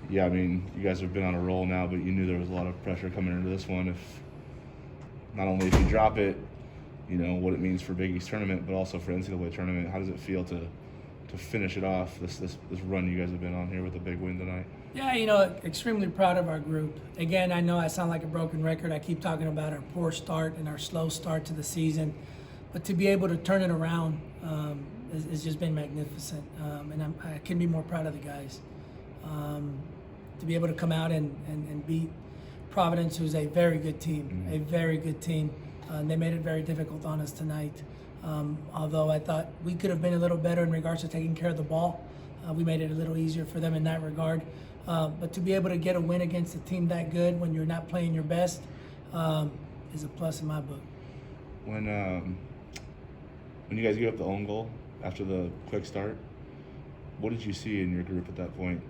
Yeah, I mean, you guys have been on a roll now, but you knew there was a lot of pressure coming into this one. If not only if you drop it, what it means for Big East tournament, but also for NCAA tournament. How does it feel to finish it off, this run you guys have been on here with a big win tonight? Yeah, extremely proud of our group. Again, I know I sound like a broken record. I keep talking about our poor start and our slow start to the season, but to be able to turn it around has just been magnificent, and I couldn't be more proud of the guys. To be able to come out and beat Providence, who's a very good team, a very good team. They made it very difficult on us tonight. Although I thought we could have been a little better in regards to taking care of the ball. We made it a little easier for them in that regard. But to be able to get a win against a team that good when you're not playing your best is a plus in my book. When you guys gave up the own goal after the quick start, what did you see in your group at that point?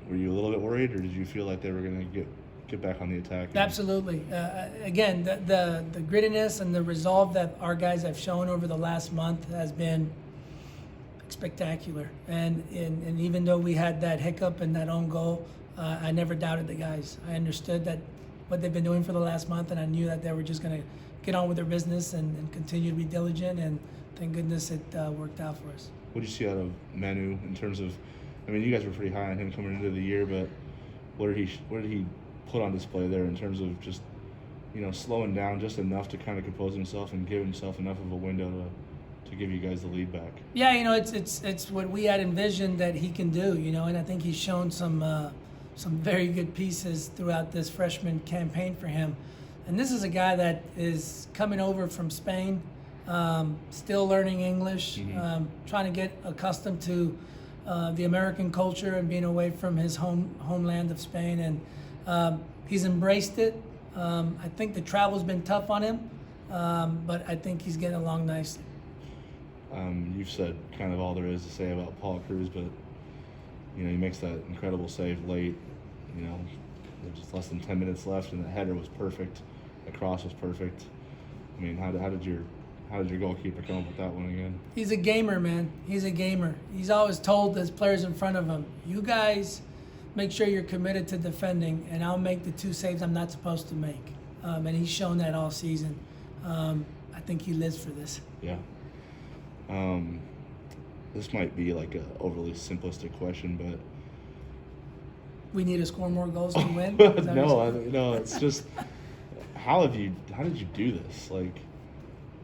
Were you a little bit worried, or did you feel like they were going to get back on the attack? Absolutely. Again, the grittiness and the resolve that our guys have shown over the last month has been spectacular. And even though we had that hiccup and that own goal, I never doubted the guys. I understood that what they've been doing for the last month, and I knew that they were just going to get on with their business and continue to be diligent. And thank goodness it worked out for us. What did you see out of Manu in terms of? I mean, you guys were pretty high on him coming into the year, but what did he put on display there in terms of just slowing down just enough to kind of compose himself and give himself enough of a window to give you guys the lead back? Yeah, it's what we had envisioned that he can do, and I think he's shown some very good pieces throughout this freshman campaign for him. And this is a guy that is coming over from Spain, still learning English, trying to get accustomed to the American culture and being away from his homeland of Spain. And he's embraced it. I think the travel's been tough on him, but I think he's getting along nicely. You've said kind of all there is to say about Paul Cruz, but he makes that incredible save late. There's just less than 10 minutes left, and the header was perfect. The cross was perfect. I mean, how did your goalkeeper come up with that one again? He's a gamer, man. He's a gamer. He's always told his players in front of him, you guys make sure you're committed to defending, and I'll make the 2 saves I'm not supposed to make. And he's shown that all season. I think he lives for this. Yeah. This might be like an overly simplistic question, but we need to score more goals to win? No, it's just how did you do this? Like,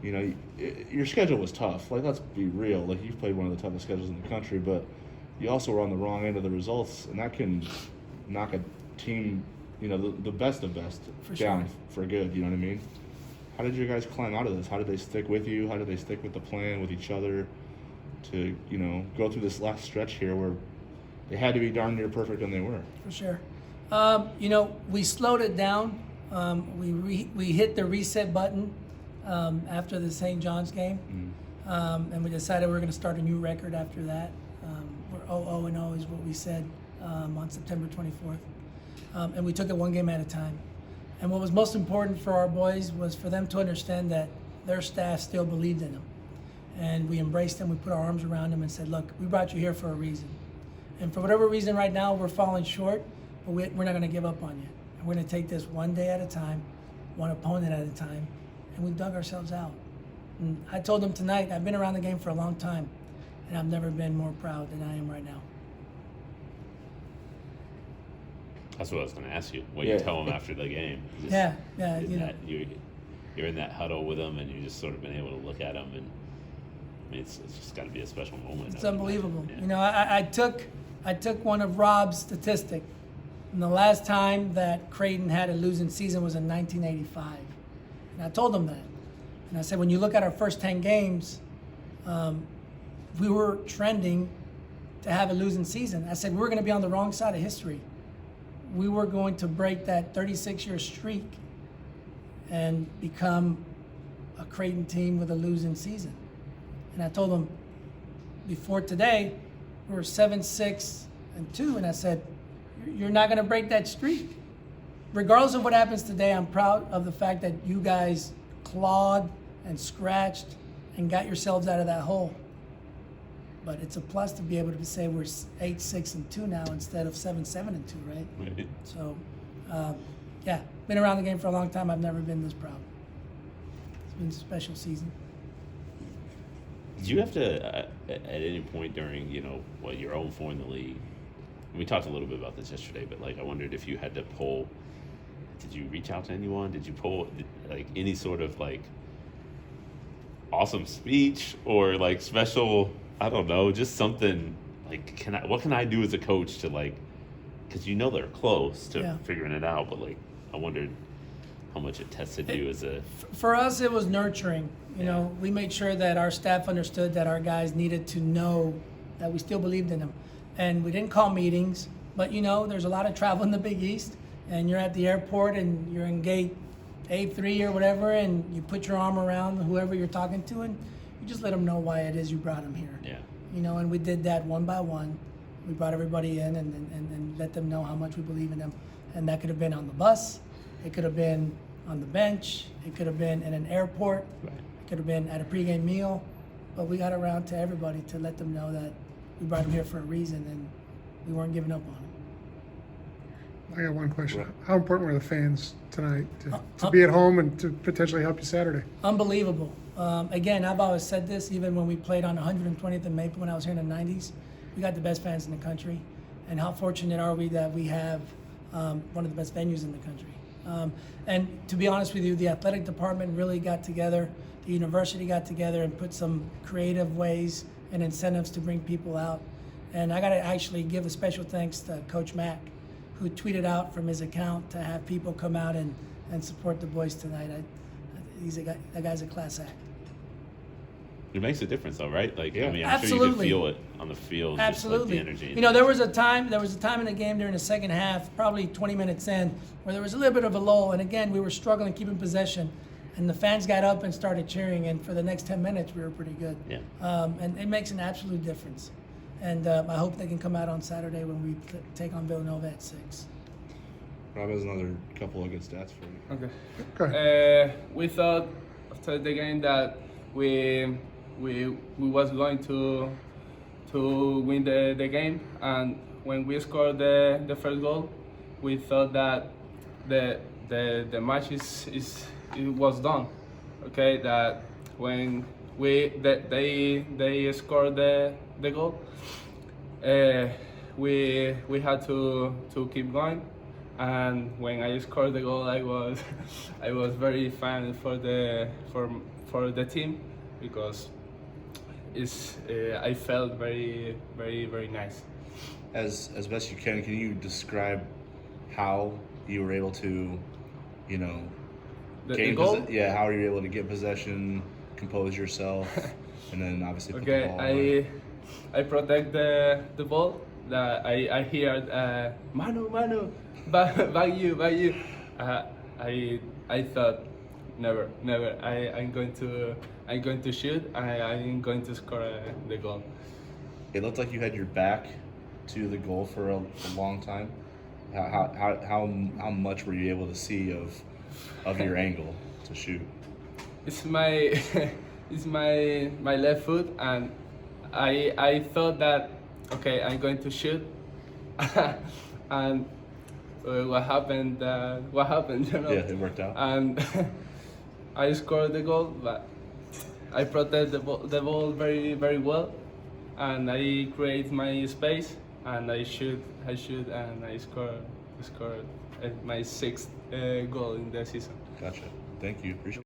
your schedule was tough. Like, let's be real. Like, you've played one of the toughest schedules in the country, but you also were on the wrong end of the results, and that can knock a team, the best of best down for good. You know what I mean? How did you guys climb out of this? How did they stick with you? How did they stick with the plan, with each other, to go through this last stretch here where they had to be darn near perfect, and they were? For sure. We slowed it down. We hit the reset button after the St. John's game, and we decided we were going to start a new record after that. We're 0-0 is what we said on September 24th, and we took it one game at a time. And what was most important for our boys was for them to understand that their staff still believed in them, and we embraced them. We put our arms around them and said, "Look, we brought you here for a reason, and for whatever reason right now we're falling short, but we're not going to give up on you. And we're going to take this one day at a time, one opponent at a time." And we dug ourselves out. And I told them tonight, I've been around the game for a long time, and I've never been more proud than I am right now. That's what I was going to ask you. What you tell them after the game? Yeah. You're in that huddle with them, and you just sort of been able to look at them, and I mean, it's just got to be a special moment. It's unbelievable. Yeah. I took one of Rob's statistics, and the last time that Creighton had a losing season was in 1985. And I told them that. And I said, when you look at our first 10 games, we were trending to have a losing season. I said, we're going to be on the wrong side of history. We were going to break that 36-year streak and become a Creighton team with a losing season. And I told them, before today, we were 7-6-2, and I said, you're not going to break that streak. Regardless of what happens today, I'm proud of the fact that you guys clawed and scratched and got yourselves out of that hole. But it's a plus to be able to say we're 8-6-2 now instead of 7-7-2, right? Right. So, yeah, been around the game for a long time. I've never been this proud. It's been a special season. Did you have to, at any point during, your own form in the league, we talked a little bit about this yesterday, but I wondered if you had to pull, did you reach out to anyone? Did you pull any sort of awesome speech or special, I don't know, just something what can I do as a coach to because they're close to figuring it out, but I wondered how much it tested you as a. For us, it was nurturing. We made sure that our staff understood that our guys needed to know that we still believed in them. And we didn't call meetings, but there's a lot of travel in the Big East, and you're at the airport and you're in gate A3 or whatever, and you put your arm around whoever you're talking to, and you just let them know why it is you brought them here. Yeah. And we did that one by one. We brought everybody in and let them know how much we believe in them. And that could have been on the bus, it could have been on the bench, it could have been in an airport, Right. it could have been at a pregame meal, but we got around to everybody to let them know that we brought them here for a reason and we weren't giving up on them. I got one question. How important were the fans tonight to be at home and to potentially help you Saturday? Unbelievable. Again, I've always said this, even when we played on 120th and Maple when I was here in the 90s, we got the best fans in the country. And how fortunate are we that we have one of the best venues in the country. And to be honest with you, the athletic department really got together, the university got together and put some creative ways and incentives to bring people out. And I got to actually give a special thanks to Coach Mack, who tweeted out from his account to have people come out and support the boys tonight. That guy's a class act. It makes a difference, though, right? I'm sure you Absolutely. can feel it on the field. Absolutely. Just, the energy. There was a time in the game during the second half, probably 20 minutes in, where there was a little bit of a lull. And again, we were struggling keeping possession. And the fans got up and started cheering. And for the next 10 minutes, we were pretty good. Yeah. And it makes an absolute difference. And I hope they can come out on Saturday when we take on Villanova at 6. Rob has another couple of good stats for you. Okay. Go ahead. We thought after the game that we was going to win the game, and when we scored the first goal, we thought that the match it was done. Okay, that when they scored the goal, we had to keep going. And when I scored the goal, I was very fan for the team because I felt very very very nice. As best you can you describe how you were able to, The goal? how are you able to get possession, compose yourself, and then obviously put the Okay, ball away? I protect the ball. That I hear Manu, back you. I thought never. I'm going to shoot. I'm going to score the goal. It looked like you had your back to the goal for a long time. How much were you able to see of your angle to shoot? It's my my left foot, and I thought that okay, I'm going to shoot, and what happened? Yeah, it worked out. And I scored the goal, but I protect the ball very very well, and I create my space, and I shoot, and I scored my 6th goal in the season. Gotcha. Thank you. Appreciate it.